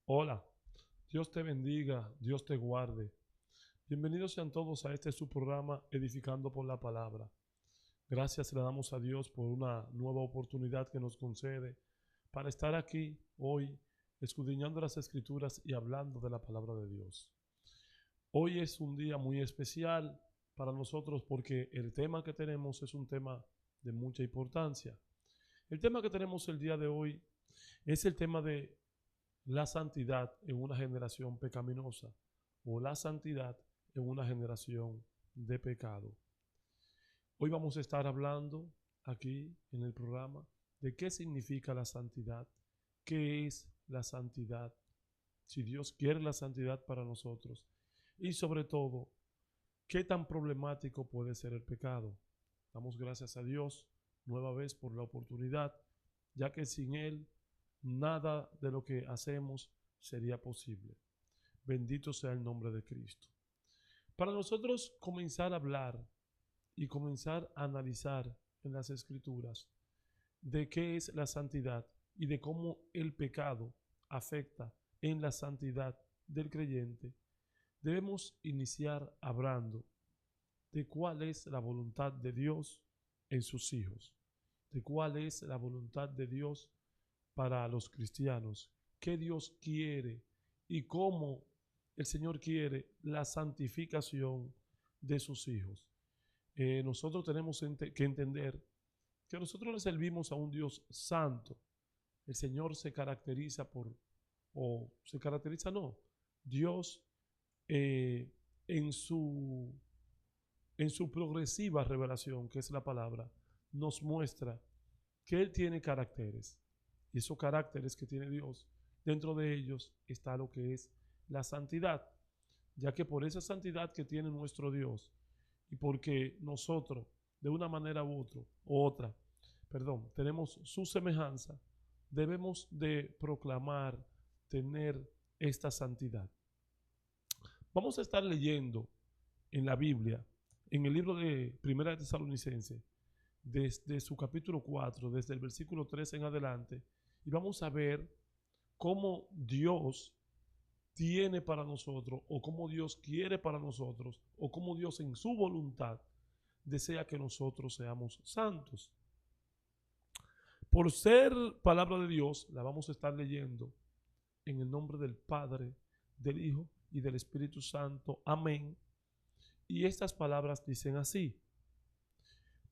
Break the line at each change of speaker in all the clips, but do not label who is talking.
Hola, Dios te bendiga, Dios te guarde. Bienvenidos sean todos a este su programa Edificando por la Palabra. Gracias le damos a Dios por una nueva oportunidad que nos concede para estar aquí hoy escudriñando las Escrituras y hablando de la palabra de Dios. Hoy es un día muy especial para nosotros porque el tema que tenemos es un tema de mucha importancia. El tema que tenemos el día de hoy es el tema de la santidad en una generación pecaminosa o la santidad en una generación de pecado. Hoy vamos a estar hablando aquí en el programa de qué significa la santidad, qué es la santidad, si Dios quiere la santidad para nosotros y sobre todo, qué tan problemático puede ser el pecado. Damos gracias a Dios nueva vez por la oportunidad, ya que sin Él nada de lo que hacemos sería posible. Bendito sea el nombre de Cristo. Para nosotros comenzar a hablar y comenzar a analizar en las Escrituras de qué es la santidad y de cómo el pecado afecta en la santidad del creyente, debemos iniciar hablando de cuál es la voluntad de Dios en sus hijos, de cuál es la voluntad de Dios para los cristianos, qué Dios quiere y cómo el Señor quiere la santificación de sus hijos. Nosotros tenemos que entender que nosotros le servimos a un Dios santo. El Señor se caracteriza o se caracteriza no, Dios eh, en, su, en su progresiva revelación, que es la palabra, nos muestra que Él tiene caracteres. Y esos caracteres que tiene Dios, dentro de ellos está lo que es la santidad, ya que por esa santidad que tiene nuestro Dios y porque nosotros, de una manera u otra, tenemos su semejanza, debemos de proclamar, tener esta santidad. Vamos a estar leyendo en la Biblia, en el libro de Primera de Tesalonicenses, desde su capítulo 4, desde el versículo 3 en adelante, y vamos a ver cómo Dios tiene para nosotros, o cómo Dios quiere para nosotros, o cómo Dios en su voluntad desea que nosotros seamos santos. Por ser palabra de Dios, la vamos a estar leyendo en el nombre del Padre, del Hijo y del Espíritu Santo. Amén. Y estas palabras dicen así: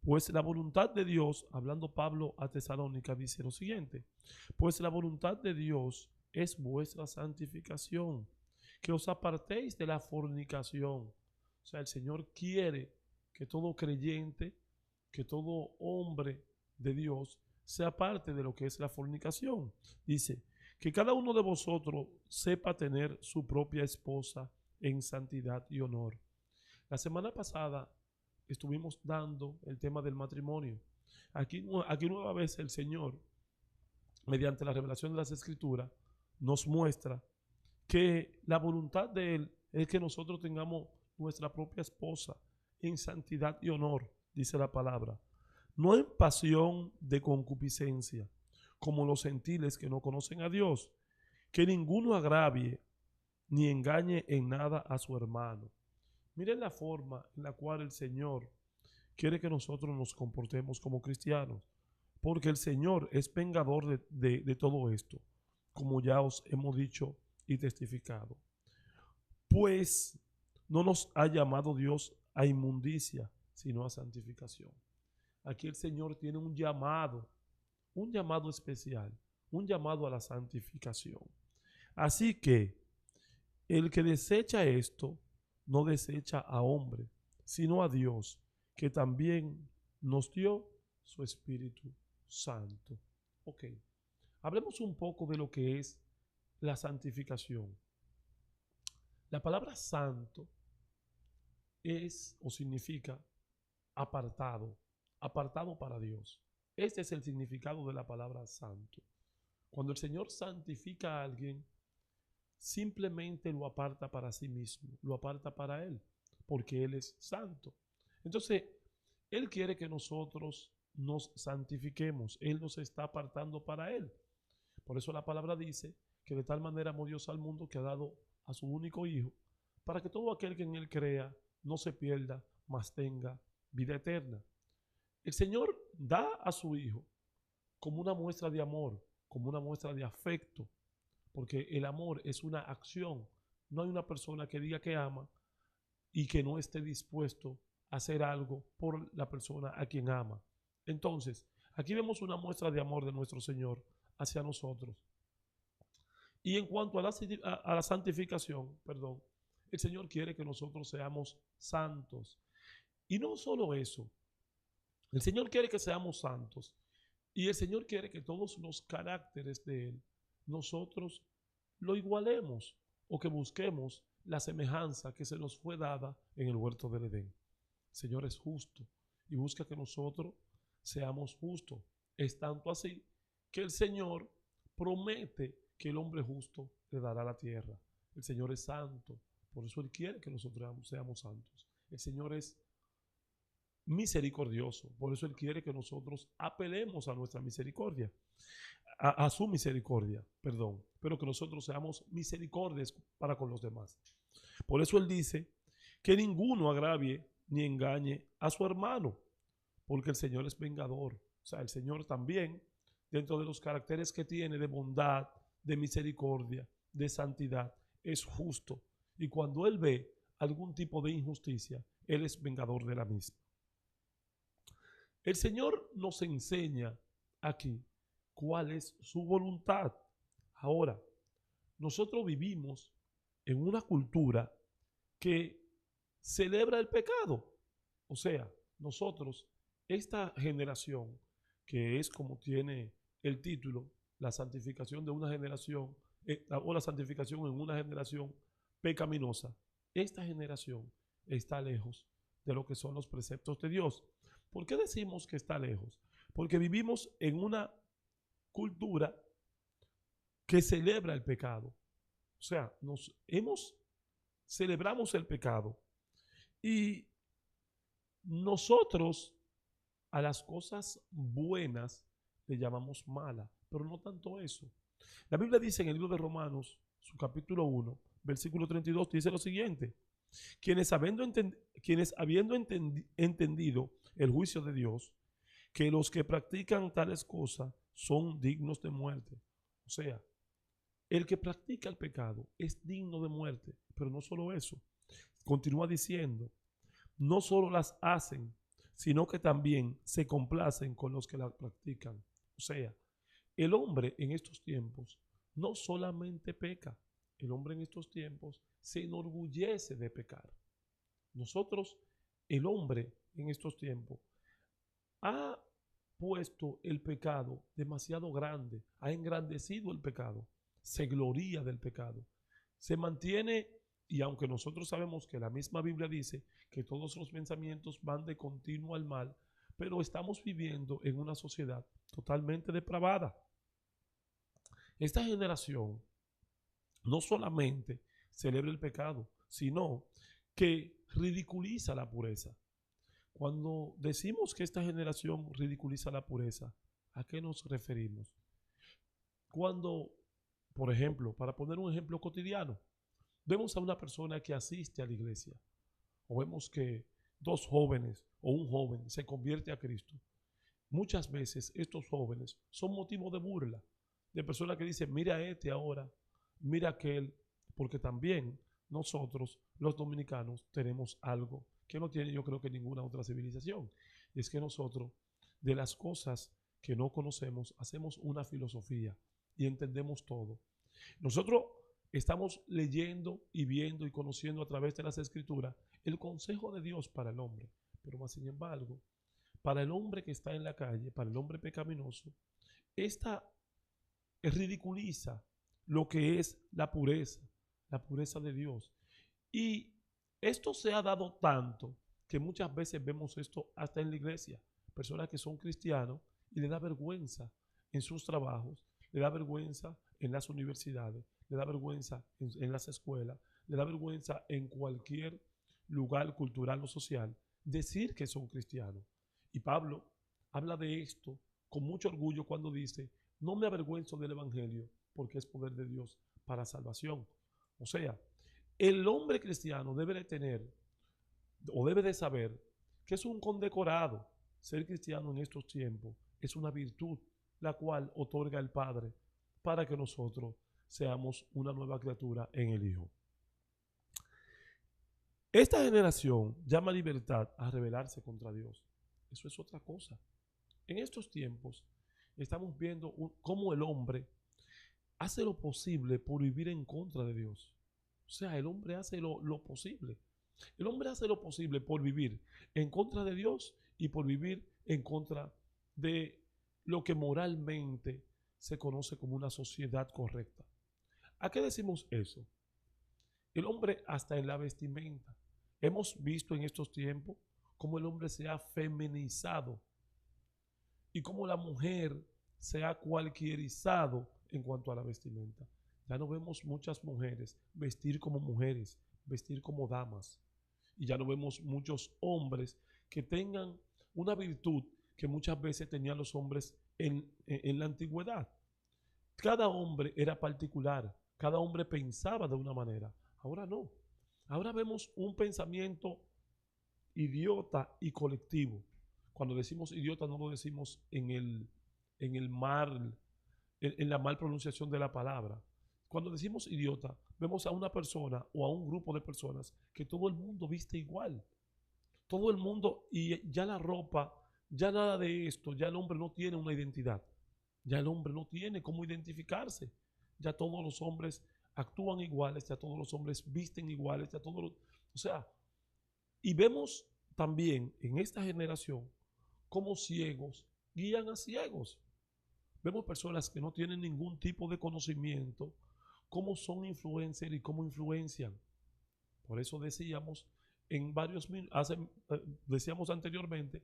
pues la voluntad de Dios, hablando Pablo a Tesalónica, dice lo siguiente: pues la voluntad de Dios es vuestra santificación, que os apartéis de la fornicación. O sea, el Señor quiere que todo creyente, que todo hombre de Dios se aparte de lo que es la fornicación. Dice, que cada uno de vosotros sepa tener su propia esposa en santidad y honor. La semana pasada estuvimos dando el tema del matrimonio. Aquí nueva vez el Señor, mediante la revelación de las Escrituras, nos muestra que la voluntad de Él es que nosotros tengamos nuestra propia esposa en santidad y honor, dice la palabra. No en pasión de concupiscencia, como los gentiles que no conocen a Dios, que ninguno agravie ni engañe en nada a su hermano. Miren la forma en la cual el Señor quiere que nosotros nos comportemos como cristianos, porque el Señor es vengador de todo esto, como ya os hemos dicho y testificado. Pues no nos ha llamado Dios a inmundicia, sino a santificación. Aquí el Señor tiene un llamado especial, un llamado a la santificación. Así que el que desecha esto, no desecha a hombre, sino a Dios, que también nos dio su Espíritu Santo. Ok, hablemos un poco de lo que es la santificación. La palabra santo es o significa apartado, apartado para Dios. Este es el significado de la palabra santo. Cuando el Señor santifica a alguien, simplemente lo aparta para sí mismo, lo aparta para Él, porque Él es santo. Entonces, Él quiere que nosotros nos santifiquemos, Él nos está apartando para Él. Por eso la palabra dice que de tal manera amó Dios al mundo que ha dado a su único Hijo, para que todo aquel que en Él crea no se pierda, mas tenga vida eterna. El Señor da a su Hijo como una muestra de amor, como una muestra de afecto, porque el amor es una acción. No hay una persona que diga que ama y que no esté dispuesto a hacer algo por la persona a quien ama. Entonces, aquí vemos una muestra de amor de nuestro Señor hacia nosotros. Y en cuanto a la santificación, perdón, el Señor quiere que nosotros seamos santos. Y no solo eso, el Señor quiere que seamos santos. Y el Señor quiere que todos los caracteres de Él nosotros lo igualemos o que busquemos la semejanza que se nos fue dada en el huerto del Edén. El Señor es justo y busca que nosotros seamos justos. Es tanto así que el Señor promete que el hombre justo le dará la tierra. El Señor es santo, por eso Él quiere que nosotros seamos santos. El Señor es misericordioso, por eso Él quiere que nosotros apelemos a nuestra misericordia, a su misericordia, perdón, pero que nosotros seamos misericordias para con los demás. Por eso Él dice que ninguno agravie ni engañe a su hermano, porque el Señor es vengador. O sea, el Señor también, dentro de los caracteres que tiene de bondad, de misericordia, de santidad, es justo. Y cuando Él ve algún tipo de injusticia, Él es vengador de la misma. El Señor nos enseña aquí cuál es su voluntad. Ahora, nosotros vivimos en una cultura que celebra el pecado. O sea, nosotros, esta generación, que es como tiene el título, la santificación de una generación, o la santificación en una generación pecaminosa, esta generación está lejos de lo que son los preceptos de Dios. ¿Por qué decimos que está lejos? Porque vivimos en una cultura que celebra el pecado. O sea, celebramos el pecado. Y nosotros a las cosas buenas le llamamos malas, pero no tanto eso. La Biblia dice en el libro de Romanos, su capítulo 1, versículo 32, dice lo siguiente: quienes habiendo entendido el juicio de Dios, que los que practican tales cosas son dignos de muerte. O sea, el que practica el pecado es digno de muerte, pero no solo eso. Continúa diciendo, no solo las hacen, sino que también se complacen con los que las practican. O sea, el hombre en estos tiempos no solamente peca, el hombre en estos tiempos se enorgullece de pecar. Nosotros, el hombre en estos tiempos, ha puesto el pecado demasiado grande, ha engrandecido el pecado, se gloría del pecado, se mantiene, y aunque nosotros sabemos que la misma Biblia dice que todos los pensamientos van de continuo al mal, pero estamos viviendo en una sociedad totalmente depravada. Esta generación no solamente celebra el pecado, sino que ridiculiza la pureza. Cuando decimos que esta generación ridiculiza la pureza, ¿a qué nos referimos? Cuando, por ejemplo, para poner un ejemplo cotidiano, vemos a una persona que asiste a la iglesia, o vemos que dos jóvenes o un joven se convierte a Cristo. Muchas veces estos jóvenes son motivo de burla, de personas que dicen, mira a este ahora, mira a aquel, porque también nosotros, los dominicanos, tenemos algo que no tiene, yo creo, que ninguna otra civilización. Y es que nosotros, de las cosas que no conocemos, hacemos una filosofía y entendemos todo. Nosotros estamos leyendo y viendo y conociendo a través de las escrituras el consejo de Dios para el hombre. Pero más sin embargo, para el hombre que está en la calle, para el hombre pecaminoso, esta ridiculiza lo que es la pureza de Dios. Y esto se ha dado tanto que muchas veces vemos esto hasta en la iglesia. Personas que son cristianos y le da vergüenza en sus trabajos, le da vergüenza en las universidades, le da vergüenza en las escuelas, le da vergüenza en cualquier lugar cultural o social decir que son cristianos. Y Pablo habla de esto con mucho orgullo cuando dice, no me avergüenzo del evangelio porque es poder de Dios para salvación. O sea, el hombre cristiano debe de tener o debe de saber que es un condecorado. Ser cristiano en estos tiempos es una virtud la cual otorga el Padre para que nosotros seamos una nueva criatura en el Hijo. Esta generación llama libertad a rebelarse contra Dios. Eso es otra cosa. En estos tiempos estamos viendo cómo el hombre hace lo posible por vivir en contra de Dios. O sea, el hombre hace lo posible. El hombre hace lo posible por vivir en contra de Dios y por vivir en contra de lo que moralmente se conoce como una sociedad correcta. ¿A qué decimos eso? El hombre hasta en la vestimenta. Hemos visto en estos tiempos cómo el hombre se ha feminizado y cómo la mujer se ha cualquierizado en cuanto a la vestimenta. Ya no vemos muchas mujeres vestir como mujeres, vestir como damas. Y ya no vemos muchos hombres que tengan una virtud que muchas veces tenían los hombres en la antigüedad. Cada hombre era particular, cada hombre pensaba de una manera. Ahora no. Ahora vemos un pensamiento idiota y colectivo. Cuando decimos idiota no lo decimos en la mal pronunciación de la palabra. Cuando decimos idiota, vemos a una persona o a un grupo de personas que todo el mundo viste igual. Todo el mundo, y ya la ropa, ya nada de esto, ya el hombre no tiene una identidad. Ya el hombre no tiene cómo identificarse. Ya todos los hombres actúan iguales, ya todos los hombres visten iguales, ya todos los, o sea, y vemos también en esta generación cómo ciegos guían a ciegos. Vemos personas que no tienen ningún tipo de conocimiento, cómo son influencers y cómo influencian. Por eso decíamos en varios decíamos anteriormente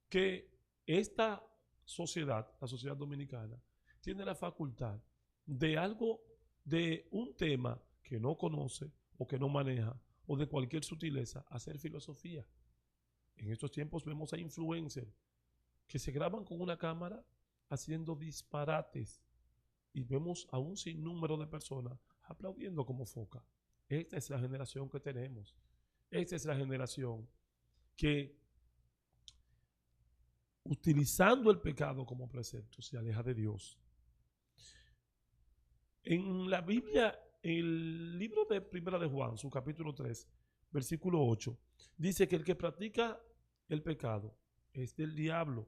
que esta sociedad, la sociedad dominicana, tiene la facultad de un tema que no conoce o que no maneja o de cualquier sutileza, hacer filosofía. En estos tiempos vemos a influencers que se graban con una cámara haciendo disparates y vemos a un sinnúmero de personas aplaudiendo como foca. Esta es la generación que tenemos. Esta es la generación que, utilizando el pecado como precepto, se aleja de Dios. En la Biblia, el libro de Primera de Juan, su capítulo 3, versículo 8, dice que el que practica el pecado es del diablo,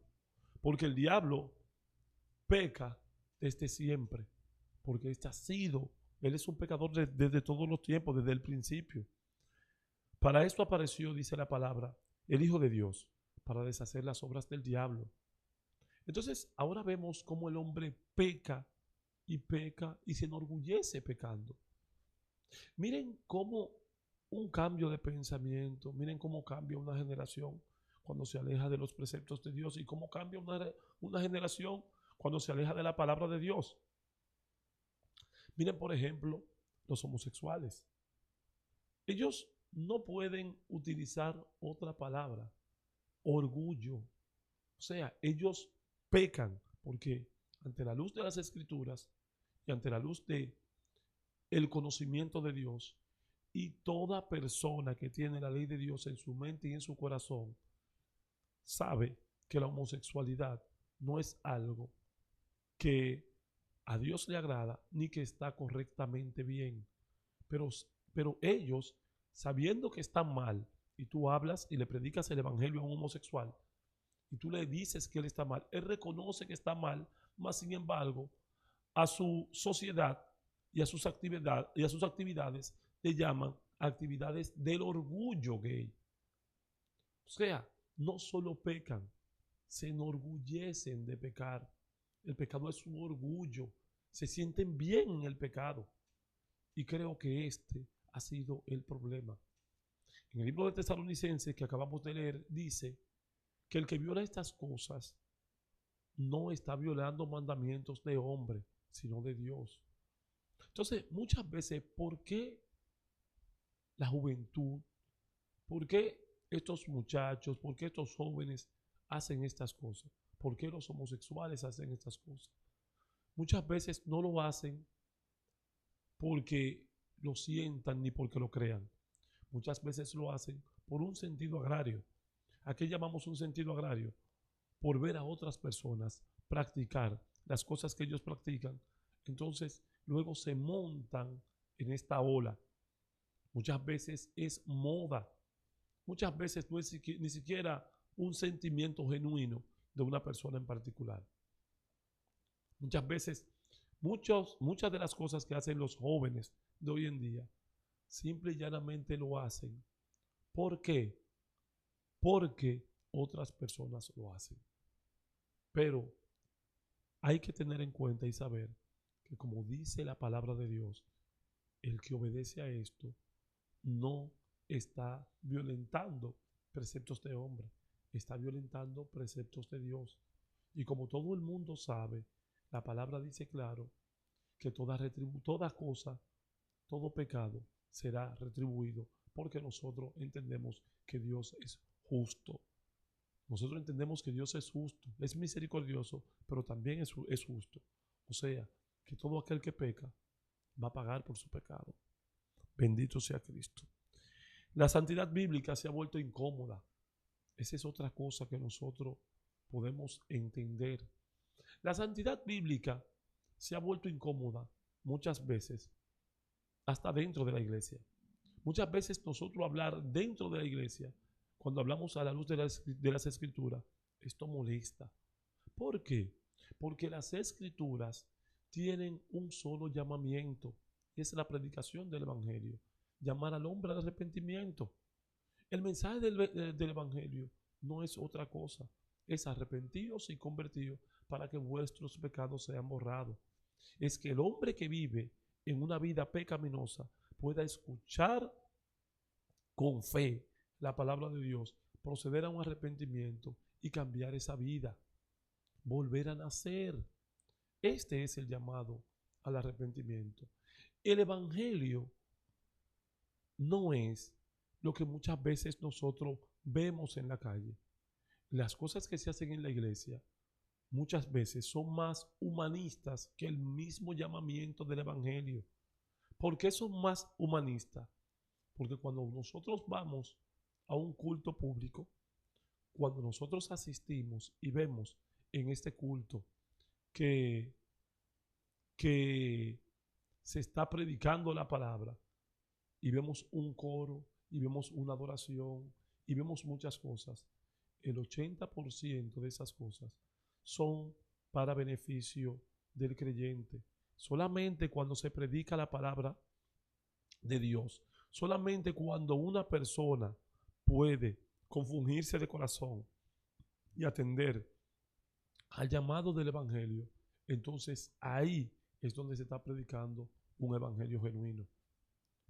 porque el diablo peca desde siempre, porque él es un pecador desde todos los tiempos, desde el principio. Para esto apareció, dice la palabra, el Hijo de Dios, para deshacer las obras del diablo. Entonces, ahora vemos cómo el hombre peca y se enorgullece pecando. Miren cómo un cambio de pensamiento, miren cómo cambia una generación cuando se aleja de los preceptos de Dios y cómo cambia una generación cuando se aleja de la palabra de Dios. Miren, por ejemplo, los homosexuales. Ellos no pueden utilizar otra palabra, orgullo. O sea, ellos pecan porque ante la luz de las Escrituras y ante la luz de el conocimiento de Dios, y toda persona que tiene la ley de Dios en su mente y en su corazón sabe que la homosexualidad no es algo que a Dios le agrada ni que está correctamente bien. Pero ellos, sabiendo que están mal, y tú hablas y le predicas el evangelio a un homosexual, y tú le dices que él está mal, él reconoce que está mal, mas sin embargo, a su sociedad y a sus actividades le llaman actividades del orgullo gay. O sea, no solo pecan, se enorgullecen de pecar. El pecado es un orgullo, se sienten bien en el pecado. Y creo que este ha sido el problema. En el libro de Tesalonicenses que acabamos de leer dice que el que viola estas cosas no está violando mandamientos de hombre, sino de Dios. Entonces, muchas veces, ¿por qué la juventud? ¿Por qué estos muchachos? ¿Por qué estos jóvenes hacen estas cosas? ¿Por qué los homosexuales hacen estas cosas? Muchas veces no lo hacen porque lo sientan ni porque lo crean. Muchas veces lo hacen por un sentido agrario. ¿A qué llamamos un sentido agrario? Por ver a otras personas practicar las cosas que ellos practican. Entonces, luego se montan en esta ola. Muchas veces es moda. Muchas veces no es ni siquiera un sentimiento genuino de una persona en particular. Muchas veces, muchas de las cosas que hacen los jóvenes de hoy en día, simple y llanamente lo hacen. ¿Por qué? Porque otras personas lo hacen. Pero hay que tener en cuenta y saber que, como dice la palabra de Dios, el que obedece a esto no está violentando preceptos de hombre, está violentando preceptos de Dios. Y como todo el mundo sabe, la palabra dice claro que toda cosa, todo pecado será retribuido, porque nosotros entendemos que Dios es justo. Nosotros entendemos que Dios es justo, es misericordioso, pero también es justo. O sea, que todo aquel que peca va a pagar por su pecado. Bendito sea Cristo. La santidad bíblica se ha vuelto incómoda. Esa es otra cosa que nosotros podemos entender. La santidad bíblica se ha vuelto incómoda muchas veces, hasta dentro de la iglesia. Muchas veces nosotros hablar dentro de la iglesia, cuando hablamos a la luz de las escrituras, esto molesta. ¿Por qué? Porque las escrituras tienen un solo llamamiento, y es la predicación del evangelio, llamar al hombre al arrepentimiento. El mensaje del evangelio no es otra cosa, es arrepentidos y convertidos para que vuestros pecados sean borrados. Es que el hombre que vive en una vida pecaminosa pueda escuchar con fe la palabra de Dios, proceder a un arrepentimiento y cambiar esa vida, volver a nacer. Este es el llamado al arrepentimiento. El evangelio no es lo que muchas veces nosotros vemos en la calle. Las cosas que se hacen en la iglesia muchas veces son más humanistas que el mismo llamamiento del evangelio. ¿Por qué son más humanistas? Porque cuando nosotros vamos a un culto público, cuando nosotros asistimos y vemos en este culto que, que se está predicando la palabra y vemos un coro y vemos una adoración y vemos muchas cosas, el 80% de esas cosas son para beneficio del creyente. Solamente cuando se predica la palabra de Dios, solamente cuando una persona puede confungirse de corazón y atender al llamado del evangelio, entonces ahí es donde se está predicando un evangelio genuino.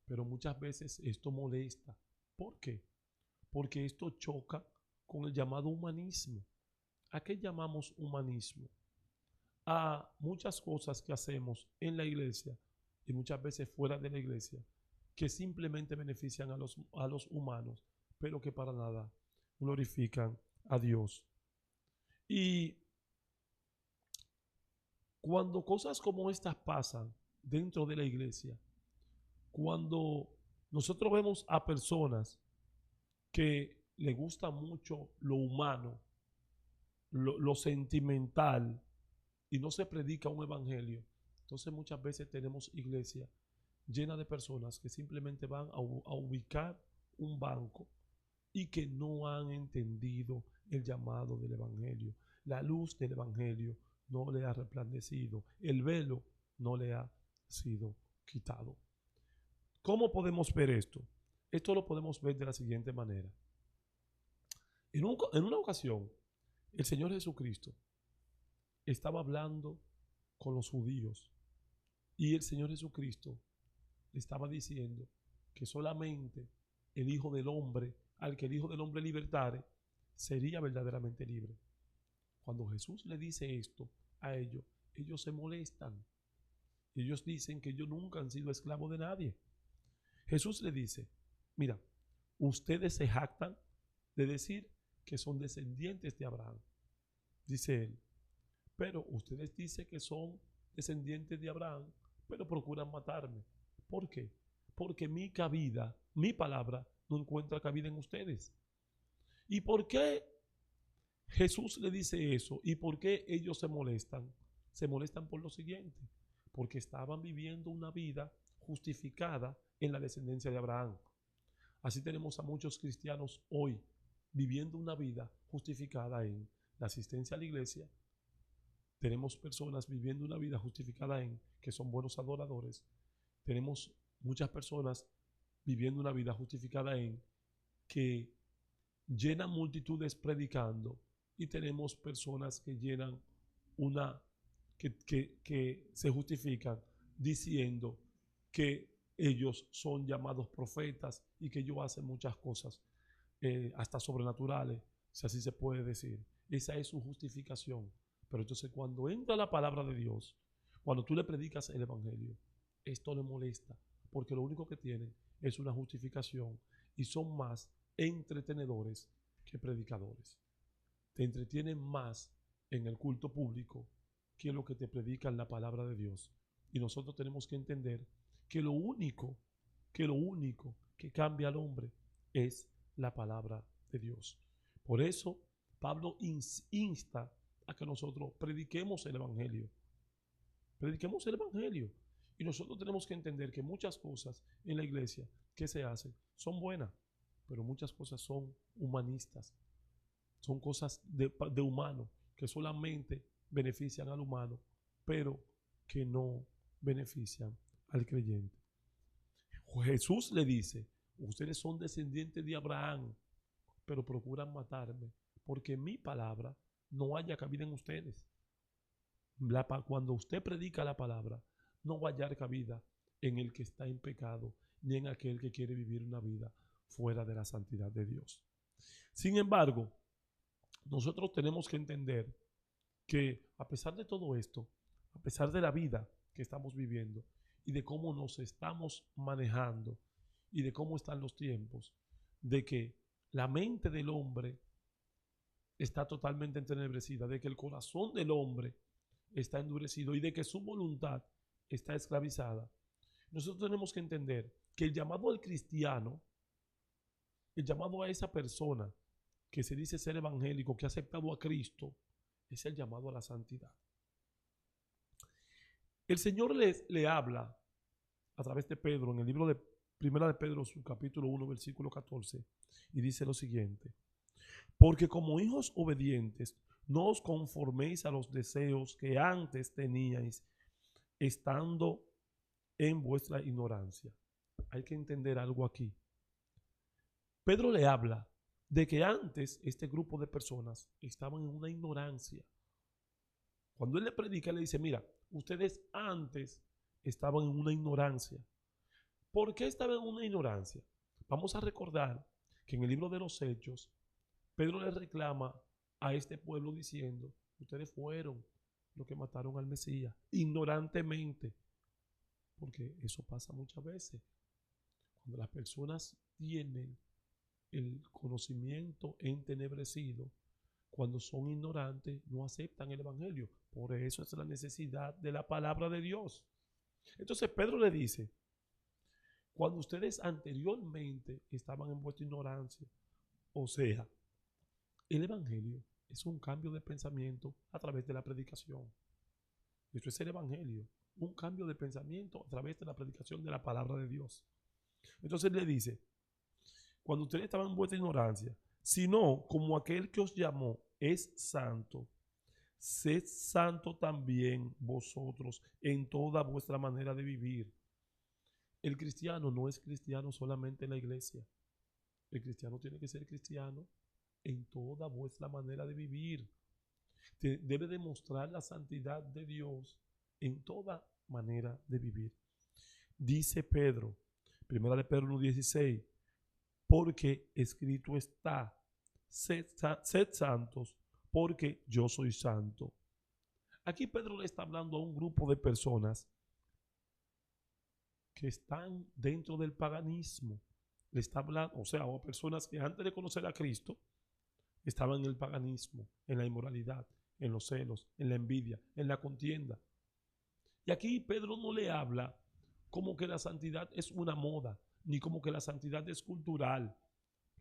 Pero muchas veces esto molesta. ¿Por qué? Porque esto choca con el llamado humanismo. ¿A qué llamamos humanismo? A muchas cosas que hacemos en la iglesia y muchas veces fuera de la iglesia que simplemente benefician a los humanos, pero que para nada glorifican a Dios. Y cuando cosas como estas pasan dentro de la iglesia, cuando nosotros vemos a personas que le gusta mucho lo humano, lo sentimental, y no se predica un evangelio, entonces muchas veces tenemos iglesia llena de personas que simplemente van a ubicar un banco y que no han entendido el llamado del evangelio. La luz del evangelio no le ha resplandecido, el velo no le ha sido quitado. ¿Cómo podemos ver esto? Esto lo podemos ver de la siguiente manera. En una ocasión, el Señor Jesucristo estaba hablando con los judíos y el Señor Jesucristo le estaba diciendo que solamente el Hijo del Hombre, al que el Hijo del Hombre libertare, sería verdaderamente libre. Cuando Jesús le dice esto a ellos, ellos se molestan. Ellos dicen que ellos nunca han sido esclavos de nadie. Jesús le dice, mira, ustedes se jactan de decir que son descendientes de Abraham, dice él, pero ustedes dicen que son descendientes de Abraham, pero procuran matarme. ¿Por qué? Porque mi cabida, mi palabra, no encuentra cabida en ustedes. ¿Y por qué Jesús le dice eso? ¿Y por qué ellos se molestan? Se molestan por lo siguiente, porque estaban viviendo una vida justificada en la descendencia de Abraham. Así tenemos a muchos cristianos hoy viviendo una vida justificada en la asistencia a la iglesia. Tenemos personas viviendo una vida justificada en que son buenos adoradores. Tenemos muchas personas viviendo una vida justificada en que llenan multitudes predicando, y tenemos personas que llenan que se justifican diciendo que ellos son llamados profetas y que ellos hacen muchas cosas, hasta sobrenaturales, si así se puede decir. Esa es su justificación. Pero entonces cuando entra la palabra de Dios, cuando tú le predicas el evangelio, esto le molesta, porque lo único que tienen es una justificación y son más entretenedores que predicadores. Te entretienen más en el culto público que lo que te predican la palabra de Dios. Y nosotros tenemos que entender que lo único que cambia al hombre es la palabra de Dios. Por eso Pablo insta a que nosotros prediquemos el evangelio. Prediquemos el evangelio. Y nosotros tenemos que entender que muchas cosas en la iglesia que se hacen son buenas, pero muchas cosas son humanistas. Son cosas de humano, que solamente benefician al humano, pero que no benefician al creyente. Jesús le dice: ustedes son descendientes de Abraham, pero procuran matarme, porque mi palabra no haya cabida en ustedes. Cuando usted predica la palabra, no va a hallar cabida en el que está en pecado, ni en aquel que quiere vivir una vida fuera de la santidad de Dios. Sin embargo, nosotros tenemos que entender que a pesar de todo esto, a pesar de la vida que estamos viviendo y de cómo nos estamos manejando y de cómo están los tiempos, de que la mente del hombre está totalmente entenebrecida, de que el corazón del hombre está endurecido y de que su voluntad está esclavizada, nosotros tenemos que entender que el llamado al cristiano, el llamado a esa persona que se dice ser evangélico, que ha aceptado a Cristo, es el llamado a la santidad. El Señor le habla a través de Pedro en el libro de Primera de Pedro, su capítulo 1, versículo 14, y dice lo siguiente: porque como hijos obedientes, no os conforméis a los deseos que antes teníais, estando en vuestra ignorancia. Hay que entender algo aquí. Pedro le habla de que antes este grupo de personas estaban en una ignorancia. Cuando él le predica, le dice: mira, ustedes antes estaban en una ignorancia. ¿Por qué estaban en una ignorancia? Vamos a recordar que en el libro de los Hechos, Pedro le reclama a este pueblo diciendo: ustedes fueron los que mataron al Mesías, ignorantemente. Porque eso pasa muchas veces. Cuando las personas tienen el conocimiento entenebrecido, cuando son ignorantes, no aceptan el evangelio. Por eso es la necesidad de la palabra de Dios. Entonces Pedro le dice: cuando ustedes anteriormente estaban en vuestra ignorancia, o sea, el evangelio es un cambio de pensamiento a través de la predicación. Esto es el evangelio, un cambio de pensamiento a través de la predicación de la palabra de Dios. Entonces le dice: cuando ustedes estaban en vuestra ignorancia, sino como aquel que os llamó es santo, sed santo también vosotros en toda vuestra manera de vivir. El cristiano no es cristiano solamente en la iglesia. El cristiano tiene que ser cristiano en toda vuestra manera de vivir. Debe demostrar la santidad de Dios en toda manera de vivir. Dice Pedro, primera de Pedro 1:16, porque escrito está: sed santos, porque yo soy santo. Aquí Pedro le está hablando a un grupo de personas que están dentro del paganismo. Le está hablando, o sea, a personas que antes de conocer a Cristo estaban en el paganismo, en la inmoralidad, en los celos, en la envidia, en la contienda. Y aquí Pedro no le habla como que la santidad es una moda, ni como que la santidad es cultural.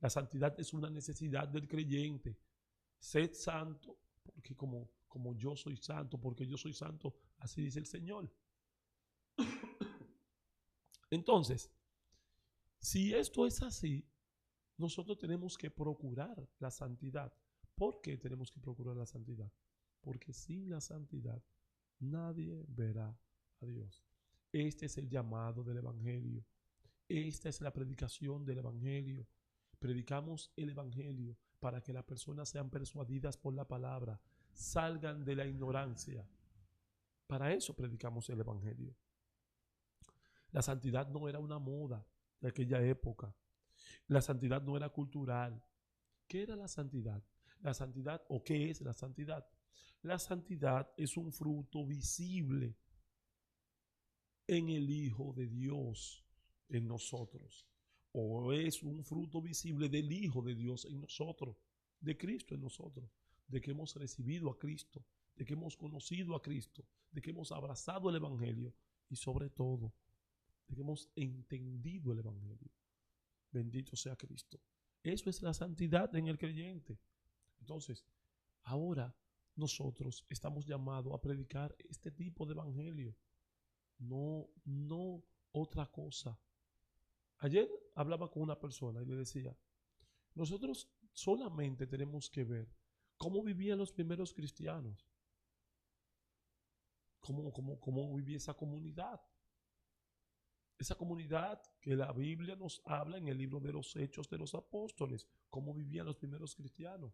La santidad es una necesidad del creyente. Sed santo, porque como yo soy santo, porque yo soy santo, así dice el Señor. Entonces, si esto es así, nosotros tenemos que procurar la santidad. ¿Por qué tenemos que procurar la santidad? Porque sin la santidad nadie verá a Dios. Este es el llamado del Evangelio. Esta es la predicación del Evangelio. Predicamos el Evangelio para que las personas sean persuadidas por la palabra, salgan de la ignorancia. Para eso predicamos el Evangelio. La santidad no era una moda de aquella época. La santidad no era cultural. ¿Qué era la santidad? La santidad, ¿o qué es la santidad? La santidad es un fruto visible en el Hijo de Dios en nosotros. O es un fruto visible del Hijo de Dios en nosotros, de Cristo en nosotros, de que hemos recibido a Cristo, de que hemos conocido a Cristo, de que hemos abrazado el Evangelio y sobre todo, de que hemos entendido el Evangelio. Bendito sea Cristo. Eso es la santidad en el creyente. Entonces, ahora nosotros estamos llamados a predicar este tipo de Evangelio. No otra cosa. Ayer hablaba con una persona y le decía, nosotros solamente tenemos que ver cómo vivían los primeros cristianos, cómo vivía esa comunidad. Esa comunidad que la Biblia nos habla en el libro de los Hechos de los Apóstoles, cómo vivían los primeros cristianos.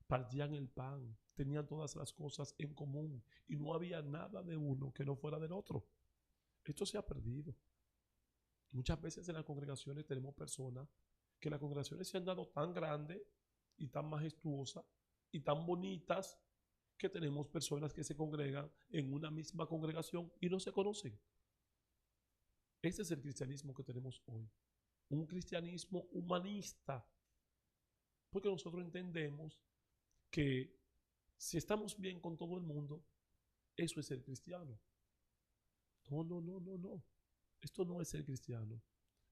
Partían el pan, tenían todas las cosas en común y no había nada de uno que no fuera del otro. Esto se ha perdido. Muchas veces en las congregaciones tenemos personas que las congregaciones se han dado tan grandes y tan majestuosas y tan bonitas que tenemos personas que se congregan en una misma congregación y no se conocen. Ese es el cristianismo que tenemos hoy. Un cristianismo humanista. Porque nosotros entendemos que si estamos bien con todo el mundo, eso es ser cristiano. No. Esto no es ser cristiano.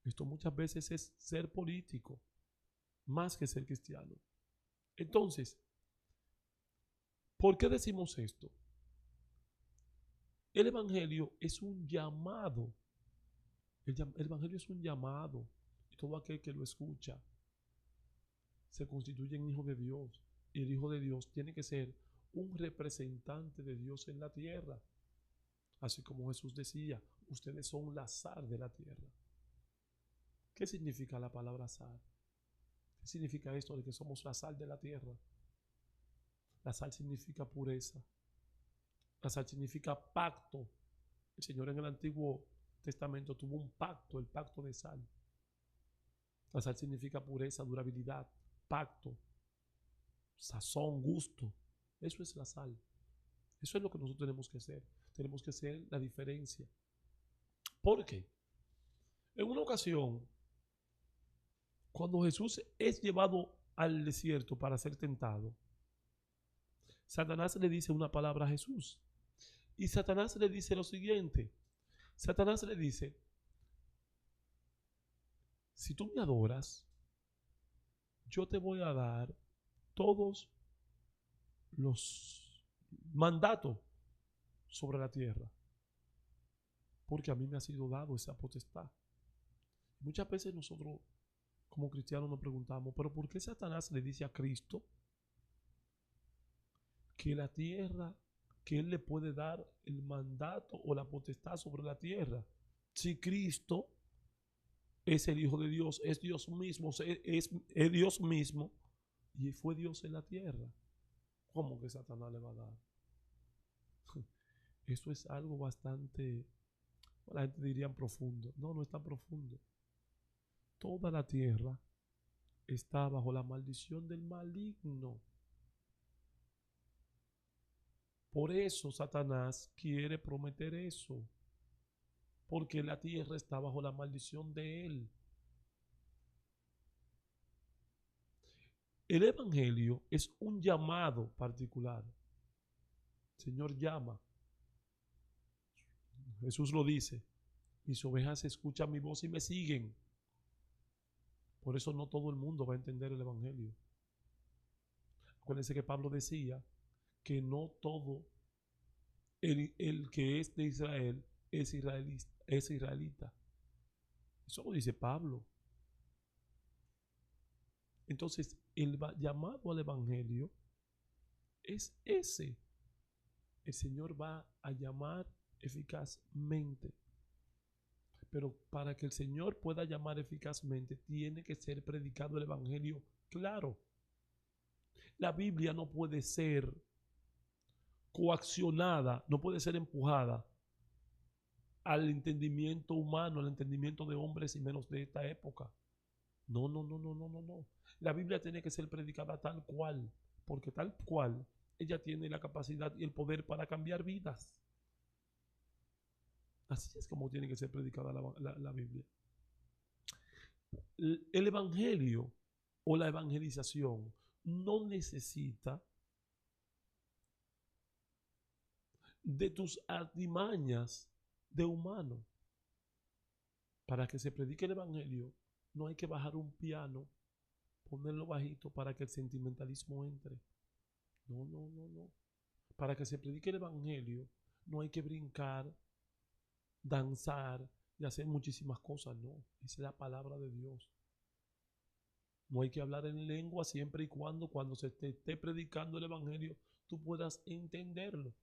Esto muchas veces es ser político, más que ser cristiano. Entonces, ¿por qué decimos esto? El Evangelio es un llamado. El Evangelio es un llamado. Y todo aquel que lo escucha se constituye en hijo de Dios. Y el hijo de Dios tiene que ser un representante de Dios en la tierra. Así como Jesús decía, ustedes son la sal de la tierra. ¿Qué significa la palabra sal? ¿Qué significa esto de que somos la sal de la tierra? La sal significa pureza. La sal significa pacto. El Señor en el Antiguo Testamento tuvo un pacto, el pacto de sal. La sal significa pureza, durabilidad, pacto, sazón, gusto. Eso es la sal. Eso es lo que nosotros tenemos que hacer. Tenemos que hacer la diferencia. ¿Por qué? En una ocasión, cuando Jesús es llevado al desierto para ser tentado, Satanás le dice una palabra a Jesús. Y Satanás le dice lo siguiente. Satanás le dice, si tú me adoras, yo te voy a dar todos los mandatos sobre la tierra. Porque a mí me ha sido dado esa potestad. Muchas veces nosotros como cristianos nos preguntamos, pero ¿por qué Satanás le dice a Cristo que la tierra, que él le puede dar el mandato o la potestad sobre la tierra? Si Cristo es el Hijo de Dios, es Dios mismo, es Dios mismo y fue Dios en la tierra, ¿cómo que Satanás le va a dar? Eso es algo bastante, la gente diría profundo. No es tan profundo. Toda la tierra está bajo la maldición del maligno. Por eso Satanás quiere prometer eso. Porque la tierra está bajo la maldición de él. El Evangelio es un llamado particular. El Señor llama. Jesús lo dice, mis ovejas escuchan mi voz y me siguen. Por eso no todo el mundo va a entender el evangelio. Acuérdense que Pablo decía que no todo el que es de Israel es israelita. Eso lo dice Pablo. Entonces, el llamado al evangelio es ese. El Señor va a llamar eficazmente. Pero para que el Señor pueda llamar eficazmente, tiene que ser predicado el evangelio claro. La Biblia no puede ser coaccionada, no puede ser empujada al entendimiento humano, al entendimiento de hombres y menos de esta época. No, no, no, no, no, no, no. La Biblia tiene que ser predicada tal cual, porque tal cual ella tiene la capacidad y el poder para cambiar vidas. Así es como tiene que ser predicada la Biblia. El evangelio o la evangelización no necesita de tus artimañas de humano. Para que se predique el evangelio, no hay que bajar un piano, ponerlo bajito para que el sentimentalismo entre. No, no, no, no. Para que se predique el evangelio, no hay que brincar, danzar y hacer muchísimas cosas, no. Esa es la palabra de Dios. No hay que hablar en lengua siempre y cuando se te esté predicando el evangelio, tú puedas entenderlo.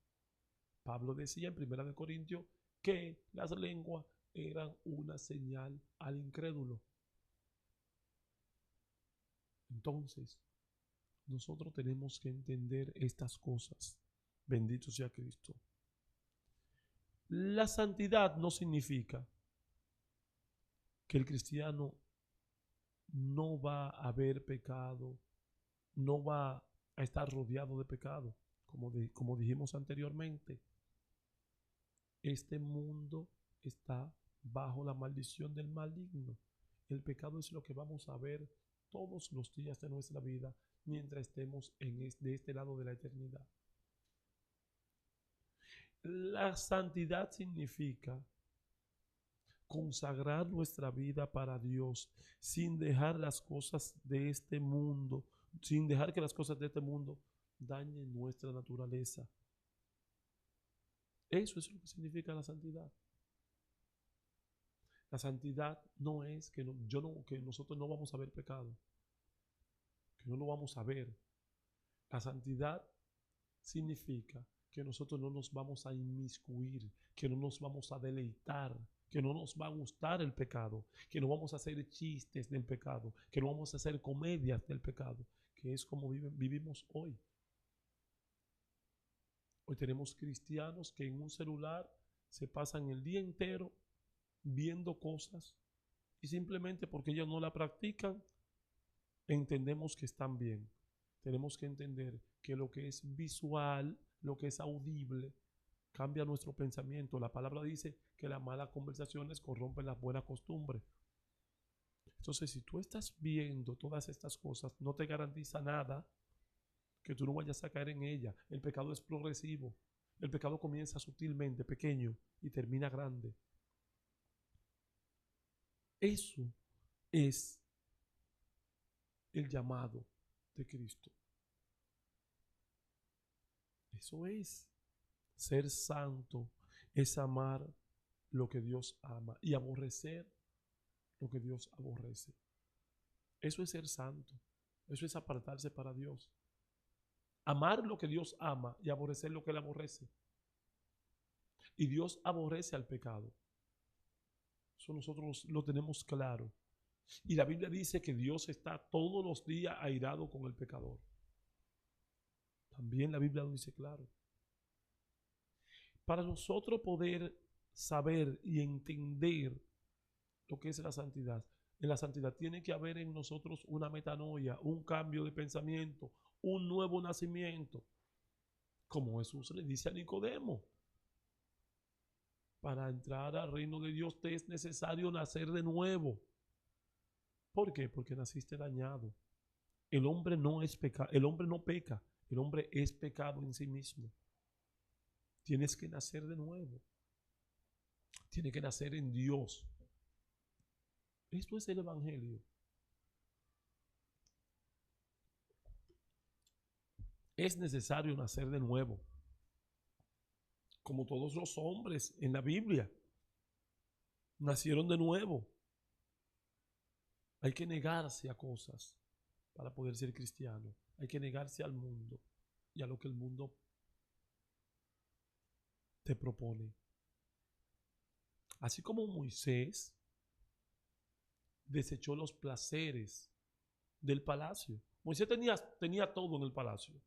Pablo decía en 1 Corintios que las lenguas eran una señal al incrédulo. Entonces, nosotros tenemos que entender estas cosas. Bendito sea Cristo. La santidad no significa que el cristiano no va a haber pecado, no va a estar rodeado de pecado, como dijimos anteriormente. Este mundo está bajo la maldición del maligno. El pecado es lo que vamos a ver todos los días de nuestra vida mientras estemos de este lado de la eternidad. La santidad significa consagrar nuestra vida para Dios sin dejar las cosas de este mundo, sin dejar que las cosas de este mundo dañen nuestra naturaleza. Eso es lo que significa la santidad. La santidad no es que nosotros no vamos a ver pecado, que no lo vamos a ver. La santidad significa que nosotros no nos vamos a inmiscuir, que no nos vamos a deleitar, que no nos va a gustar el pecado, que no vamos a hacer chistes del pecado, que no vamos a hacer comedias del pecado, que es como vivimos hoy. Hoy tenemos cristianos que en un celular se pasan el día entero viendo cosas y simplemente porque ellos no la practican, entendemos que están bien. Tenemos que entender que lo que es visual, lo que es audible, cambia nuestro pensamiento. La palabra dice que las malas conversaciones corrompen las buenas costumbres. Entonces, si tú estás viendo todas estas cosas, no te garantiza nada que tú no vayas a caer en ella. El pecado es progresivo. El pecado comienza sutilmente, pequeño, y termina grande. Eso es el llamado de Cristo. Eso es ser santo, es amar lo que Dios ama y aborrecer lo que Dios aborrece. Eso es ser santo. Eso es apartarse para Dios. Amar lo que Dios ama y aborrecer lo que Él aborrece. Y Dios aborrece al pecado. Eso nosotros lo tenemos claro. Y la Biblia dice que Dios está todos los días airado con el pecador. También la Biblia lo dice claro. Para nosotros poder saber y entender lo que es la santidad, en la santidad tiene que haber en nosotros una metanoia, un cambio de pensamiento, un nuevo nacimiento. Como Jesús le dice a Nicodemo, para entrar al reino de Dios te es necesario nacer de nuevo. ¿Por qué? Porque naciste dañado. El hombre no peca, el hombre es pecado en sí mismo. Tienes que nacer de nuevo. Tiene que nacer en Dios. Esto es el Evangelio. Es necesario nacer de nuevo. Como todos los hombres en la Biblia. Nacieron de nuevo. Hay que negarse a cosas para poder ser cristiano. Hay que negarse al mundo y a lo que el mundo te propone. Así como Moisés desechó los placeres del palacio. Moisés tenía todo en el palacio.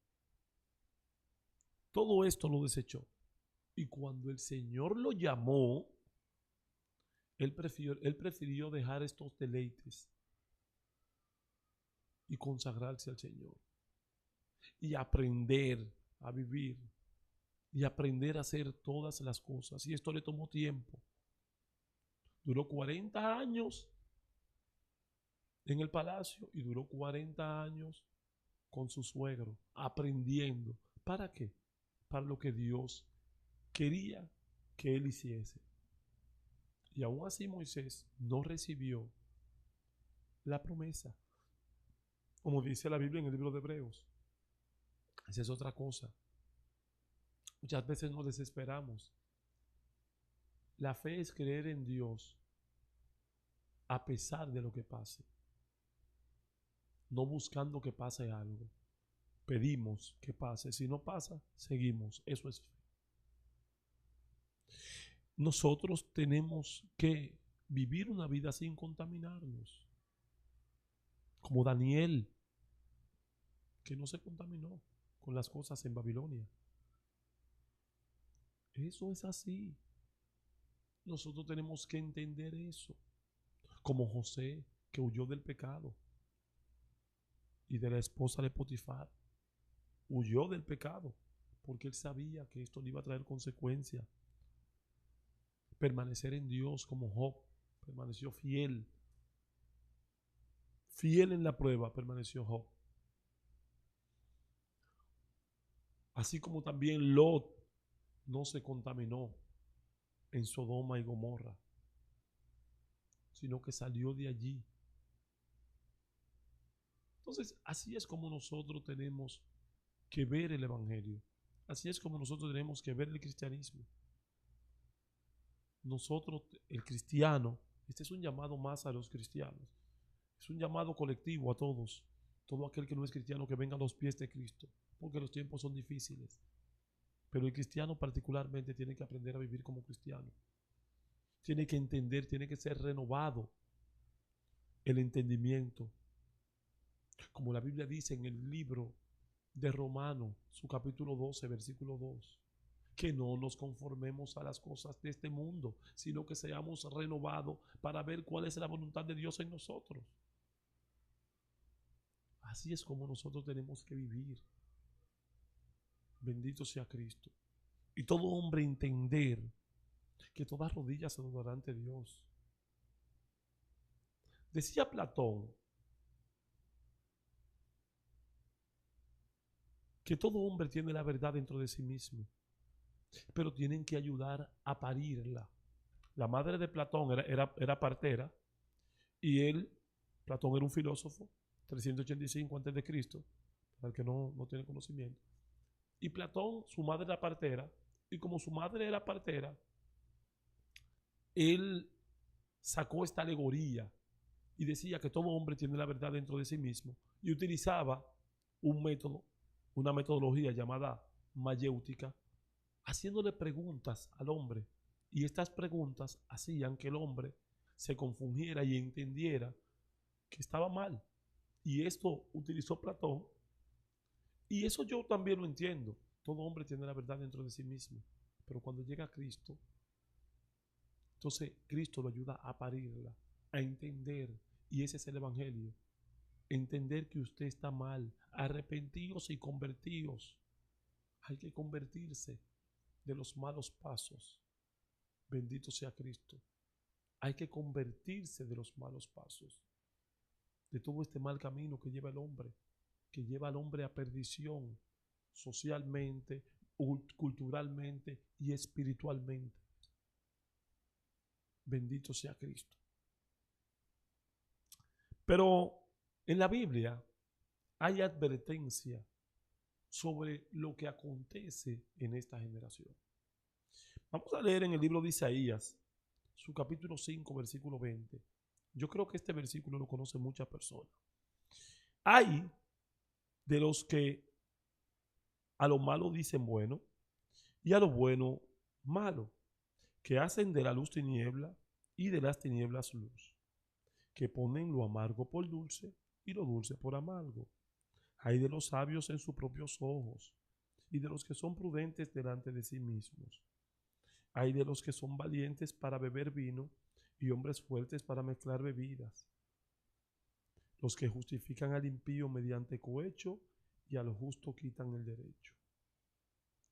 Todo esto lo desechó. Y cuando el Señor lo llamó, él prefirió dejar estos deleites y consagrarse al Señor. Y aprender a vivir. Y aprender a hacer todas las cosas. Y esto le tomó tiempo. Duró 40 años en el palacio y duró 40 años con su suegro, aprendiendo. ¿Para qué? Para lo que Dios quería que él hiciese. Y aún así Moisés no recibió la promesa. Como dice la Biblia en el libro de Hebreos. Esa es otra cosa. Muchas veces nos desesperamos. La fe es creer en Dios a pesar de lo que pase. No buscando que pase algo. Pedimos que pase. Si no pasa, seguimos. Eso es fe. Nosotros tenemos que vivir una vida sin contaminarnos. Como Daniel, que no se contaminó con las cosas en Babilonia. Eso es así. Nosotros tenemos que entender eso. Como José, que huyó del pecado y de la esposa de Potifar. Huyó del pecado porque él sabía que esto le iba a traer consecuencias. Permanecer en Dios como Job. Permaneció fiel. Fiel en la prueba permaneció Job. Así como también Lot no se contaminó en Sodoma y Gomorra, sino que salió de allí. Entonces, así es como nosotros tenemos que ver el Evangelio. Así es como nosotros tenemos que ver el cristianismo. Nosotros, el cristiano, este es un llamado más a los cristianos. Es un llamado colectivo a todos. Todo aquel que no es cristiano que venga a los pies de Cristo, porque los tiempos son difíciles. Pero el cristiano particularmente tiene que aprender a vivir como cristiano. Tiene que entender, tiene que ser renovado el entendimiento. Como la Biblia dice en el libro de Romanos, su capítulo 12, versículo 2, que no nos conformemos a las cosas de este mundo, sino que seamos renovados para ver cuál es la voluntad de Dios en nosotros. Así es como nosotros tenemos que vivir. Bendito sea Cristo. Y todo hombre entender que todas rodillas se doblarán ante Dios. Decía Platón que todo hombre tiene la verdad dentro de sí mismo, pero tienen que ayudar a parirla. La madre de Platón era partera y él, Platón era un filósofo, 385 a.C., para el que no tiene conocimiento. Y Platón, su madre era partera, y como su madre era partera, él sacó esta alegoría y decía que todo hombre tiene la verdad dentro de sí mismo y utilizaba un método, una metodología llamada mayéutica, haciéndole preguntas al hombre. Y estas preguntas hacían que el hombre se confundiera y entendiera que estaba mal. Y esto utilizó Platón. Y eso yo también lo entiendo. Todo hombre tiene la verdad dentro de sí mismo. Pero cuando llega a Cristo, entonces Cristo lo ayuda a parirla, a entender. Y ese es el Evangelio. Entender que usted está mal. Arrepentíos y convertíos. Hay que convertirse de los malos pasos. Bendito sea Cristo. Hay que convertirse de los malos pasos. De todo este mal camino que lleva el hombre. Que lleva al hombre a perdición. Socialmente, culturalmente y espiritualmente. Bendito sea Cristo. Pero en la Biblia hay advertencia sobre lo que acontece en esta generación. Vamos a leer en el libro de Isaías, su capítulo 5, versículo 20. Yo creo que este versículo lo conocen muchas personas. Hay de los que a lo malo dicen bueno y a lo bueno malo, que hacen de la luz tiniebla y de las tinieblas luz, que ponen lo amargo por dulce y lo dulce por amargo. Hay de los sabios en sus propios ojos y de los que son prudentes delante de sí mismos. Hay de los que son valientes para beber vino y hombres fuertes para mezclar bebidas. Los que justifican al impío mediante cohecho y al justo quitan el derecho.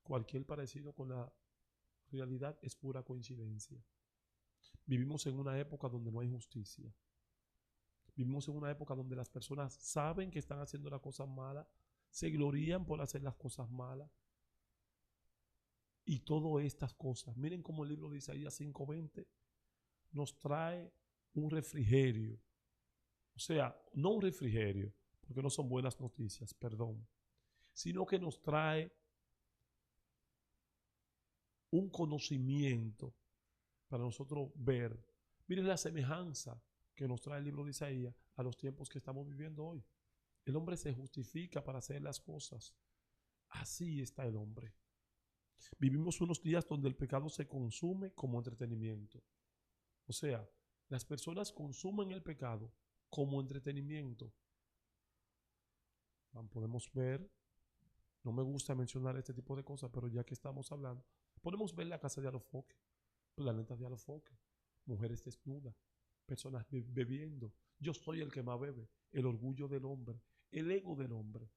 Cualquier parecido con la realidad es pura coincidencia. Vivimos en una época donde no hay justicia. Vivimos en una época donde las personas saben que están haciendo las cosas malas, se glorían por hacer las cosas malas. Y todas estas cosas, miren cómo el libro de Isaías 5:20 nos trae un refrigerio. O sea, no un refrigerio, porque no son buenas noticias, perdón, sino que nos trae un conocimiento para nosotros ver. Miren la semejanza que nos trae el libro de Isaías a los tiempos que estamos viviendo hoy. El hombre se justifica para hacer las cosas. Así está el hombre. Vivimos unos días donde el pecado se consume como entretenimiento. O sea, las personas consumen el pecado como entretenimiento. Podemos ver, no me gusta mencionar este tipo de cosas, pero ya que estamos hablando, podemos ver la casa de Alofoque, planeta de Alofoque, mujeres desnudas, personas bebiendo. Yo soy el que más bebe, el orgullo del hombre, el ego del hombre,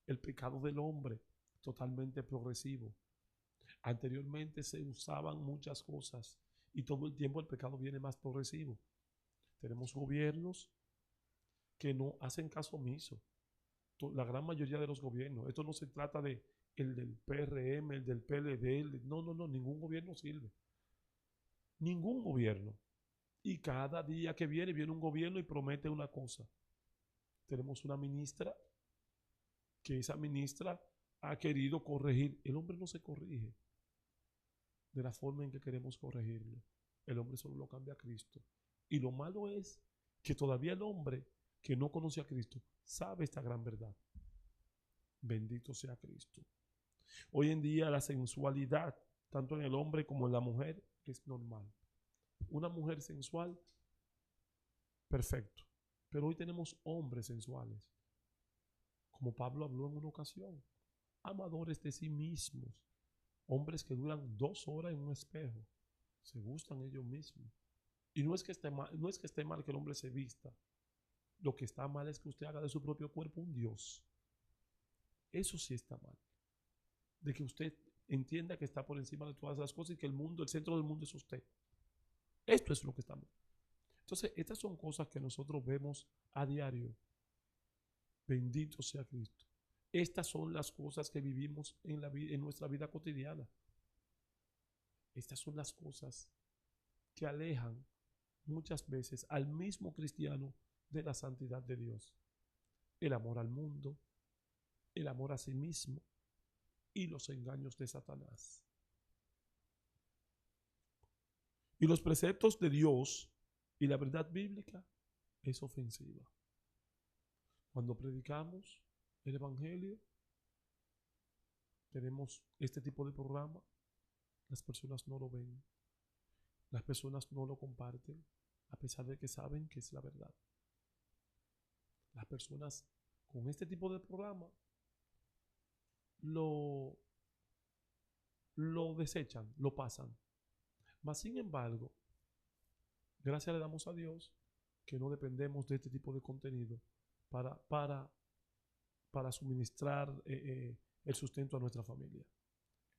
el pecado del hombre, totalmente progresivo. Anteriormente se usaban muchas cosas y todo el tiempo el pecado viene más progresivo. Tenemos gobiernos que no hacen caso omiso. La gran mayoría de los gobiernos. Esto no se trata de el del PRM, el del PLD. No, ningún gobierno sirve. Ningún gobierno. Y cada día que viene un gobierno y promete una cosa. Tenemos una ministra que esa ministra ha querido corregir. El hombre no se corrige de la forma en que queremos corregirlo. El hombre solo lo cambia a Cristo. Y lo malo es que todavía el hombre que no conoce a Cristo sabe esta gran verdad. Bendito sea Cristo. Hoy en día la sensualidad, tanto en el hombre como en la mujer, es normal. Una mujer sensual, perfecto. Pero hoy tenemos hombres sensuales. Como Pablo habló en una ocasión, amadores de sí mismos. Hombres que duran 2 horas en un espejo. Se gustan ellos mismos. Y no es que esté mal que el hombre se vista. Lo que está mal es que usted haga de su propio cuerpo un Dios. Eso sí está mal. De que usted entienda que está por encima de todas las cosas y que el mundo, el centro del mundo es usted. Esto es lo que está mal. Entonces, estas son cosas que nosotros vemos a diario. Bendito sea Cristo. Estas son las cosas que vivimos en nuestra vida cotidiana. Estas son las cosas que alejan muchas veces al mismo cristiano de la santidad de Dios. El amor al mundo, el amor a sí mismo y los engaños de Satanás. Y los preceptos de Dios y la verdad bíblica es ofensiva. Cuando predicamos el Evangelio, tenemos este tipo de programa, las personas no lo ven, las personas no lo comparten, a pesar de que saben que es la verdad. Las personas con este tipo de programa lo desechan, lo pasan. Mas, sin embargo, gracias le damos a Dios que no dependemos de este tipo de contenido para suministrar el sustento a nuestra familia.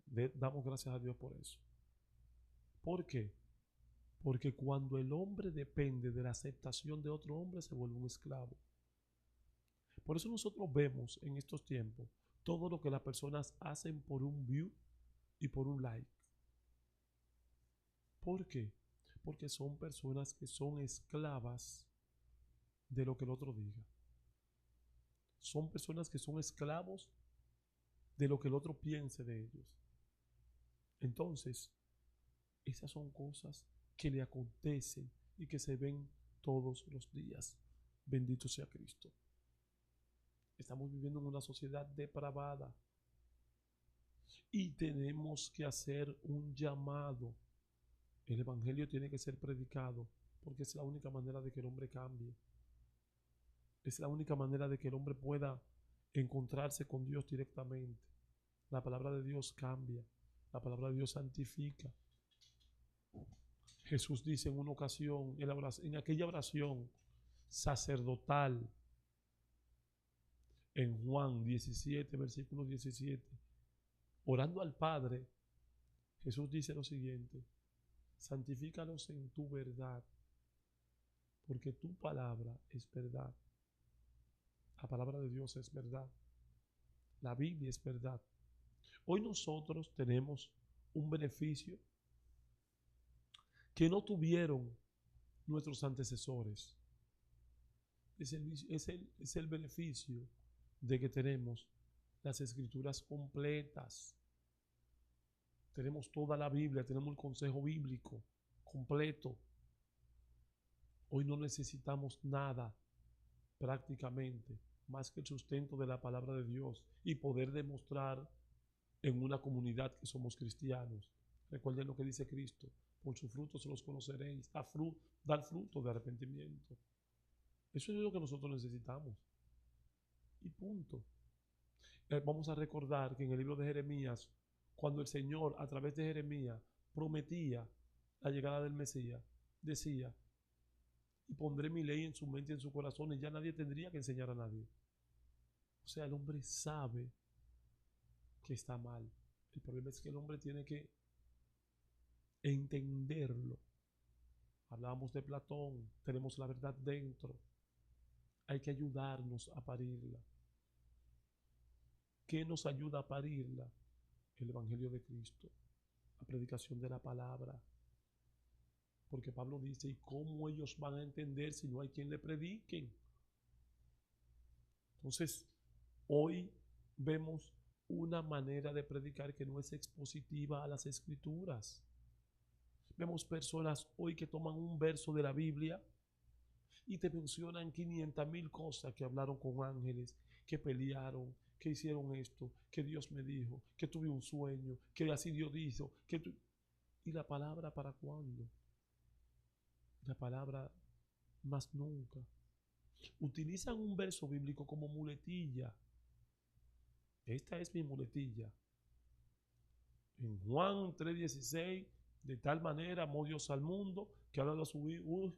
Damos gracias a Dios por eso. ¿Por qué? Porque cuando el hombre depende de la aceptación de otro hombre, se vuelve un esclavo. Por eso nosotros vemos en estos tiempos todo lo que las personas hacen por un view y por un like. ¿Por qué? Porque son personas que son esclavas de lo que el otro diga. Son personas que son esclavos de lo que el otro piense de ellos. Entonces, esas son cosas que le acontecen y que se ven todos los días. Bendito sea Cristo. Estamos viviendo en una sociedad depravada y tenemos que hacer un llamado. El evangelio tiene que ser predicado porque es la única manera de que el hombre cambie. Es la única manera de que el hombre pueda encontrarse con Dios directamente. La palabra de Dios cambia. La palabra de Dios santifica. Jesús dice en una ocasión, en aquella oración sacerdotal, en Juan 17, versículo 17, orando al Padre, Jesús dice lo siguiente: santifícalos en tu verdad, porque tu palabra es verdad. La palabra de Dios es verdad. La Biblia es verdad. Hoy nosotros tenemos un beneficio que no tuvieron nuestros antecesores. Es el beneficio de que tenemos las escrituras completas. Tenemos toda la Biblia, tenemos el consejo bíblico completo. Hoy no necesitamos nada prácticamente más que el sustento de la palabra de Dios y poder demostrar en una comunidad que somos cristianos. Recuerden lo que dice Cristo: por sus frutos los conoceréis. Dar fruto de arrepentimiento. Eso es lo que nosotros necesitamos. Y punto. Vamos a recordar que en el libro de Jeremías, cuando el Señor a través de Jeremías prometía la llegada del Mesías, decía: y pondré mi ley en su mente y en su corazón, y ya nadie tendría que enseñar a nadie. O sea, el hombre sabe que está mal. El problema es que el hombre tiene que entenderlo. Hablábamos de Platón, tenemos la verdad dentro. Hay que ayudarnos a parirla. ¿Qué nos ayuda a parirla? El Evangelio de Cristo, la predicación de la palabra. Porque Pablo dice: ¿y cómo ellos van a entender si no hay quien le prediquen? Entonces, hoy vemos una manera de predicar que no es expositiva a las escrituras. Vemos personas hoy que toman un verso de la Biblia y te mencionan 500,000 cosas: que hablaron con ángeles, que pelearon, que hicieron esto, que Dios me dijo, que tuve un sueño, que así Dios dijo, ¿y la palabra para cuándo? La palabra más nunca. Utilizan un verso bíblico como muletilla. Esta es mi muletilla. En Juan 3:16, de tal manera amó Dios al mundo que ha dado a su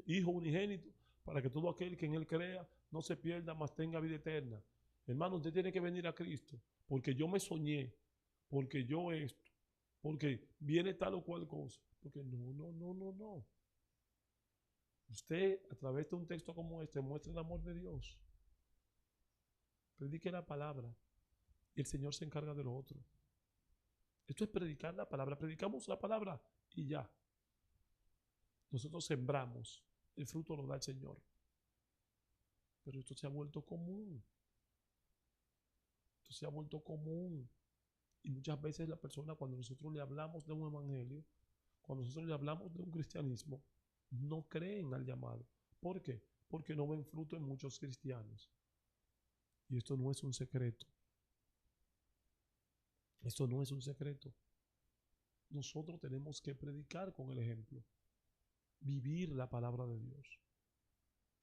Hijo unigénito, para que todo aquel que en Él crea no se pierda, mas tenga vida eterna. Hermano, usted tiene que venir a Cristo, porque yo me soñé, porque yo esto, porque viene tal o cual cosa. Porque no. Usted, a través de un texto como este, muestra el amor de Dios. Predique la palabra y el Señor se encarga de lo otro. Esto es predicar la palabra. Predicamos la palabra y ya. Nosotros sembramos. El fruto lo da el Señor. Pero esto se ha vuelto común. Esto se ha vuelto común. Y muchas veces la persona, cuando nosotros le hablamos de un evangelio, cuando nosotros le hablamos de un cristianismo, no creen al llamado. ¿Por qué? Porque no ven fruto en muchos cristianos. Y esto no es un secreto. Esto no es un secreto. Nosotros tenemos que predicar con el ejemplo. Vivir la palabra de Dios.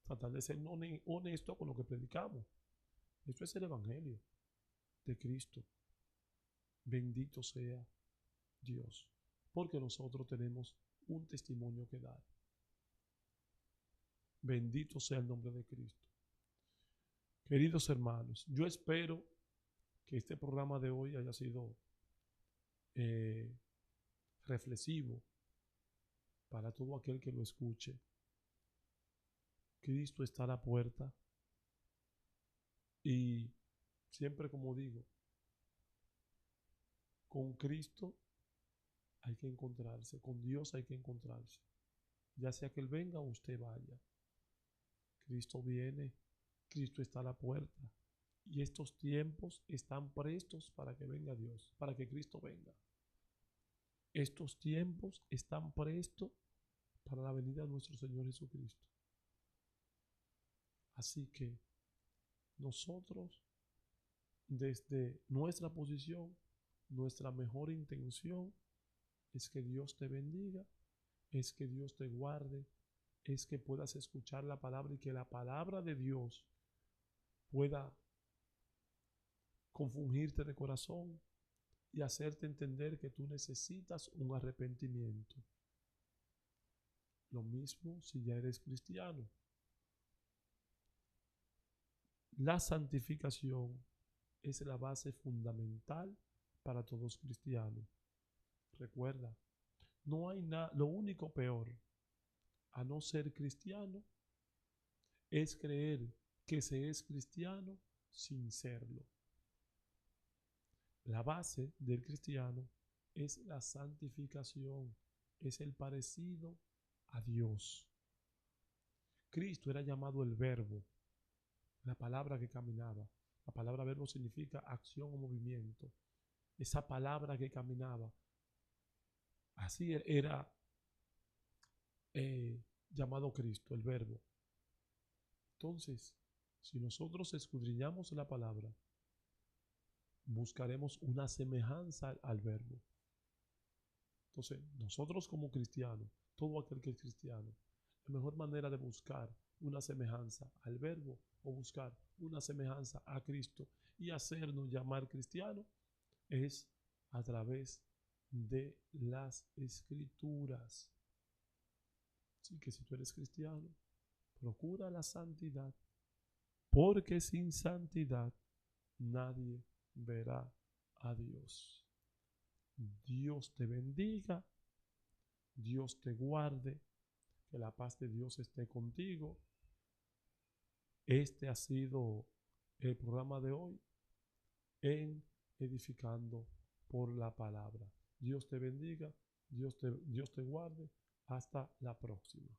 Tratar de ser honesto con lo que predicamos. Esto es el evangelio de Cristo. Bendito sea Dios. Porque nosotros tenemos un testimonio que dar. Bendito sea el nombre de Cristo. Queridos hermanos, yo espero que este programa de hoy haya sido reflexivo para todo aquel que lo escuche. Cristo está a la puerta y siempre, como digo, con Cristo hay que encontrarse, con Dios hay que encontrarse. ya sea que Él venga o usted vaya. Cristo viene, Cristo está a la puerta. Y estos tiempos están prestos para que venga Dios, para que Cristo venga. Estos tiempos están prestos para la venida de nuestro Señor Jesucristo. Así que nosotros, desde nuestra posición, nuestra mejor intención es que Dios te bendiga, es que Dios te guarde, es que puedas escuchar la palabra y que la palabra de Dios pueda confungirte de corazón y hacerte entender que tú necesitas un arrepentimiento. Lo mismo si ya eres cristiano. La santificación es la base fundamental para todos cristianos. Recuerda, no hay nada, lo único peor a no ser cristiano es creer que se es cristiano sin serlo. La base del cristiano es la santificación, es el parecido a Dios. Cristo era llamado el Verbo, la palabra que caminaba. La palabra verbo significa acción o movimiento. Esa palabra que caminaba, así era llamado Cristo, el Verbo. Entonces, si nosotros escudriñamos la palabra, buscaremos una semejanza al Verbo. Entonces, nosotros como cristianos, todo aquel que es cristiano, la mejor manera de buscar una semejanza al Verbo o buscar una semejanza a Cristo y hacernos llamar cristianos es a través de las Escrituras. Así que si tú eres cristiano, procura la santidad, porque sin santidad nadie verá a Dios. Dios te bendiga, Dios te guarde, que la paz de Dios esté contigo. Este ha sido el programa de hoy en Edificando por la Palabra. Dios te bendiga, Dios te guarde. Hasta la próxima.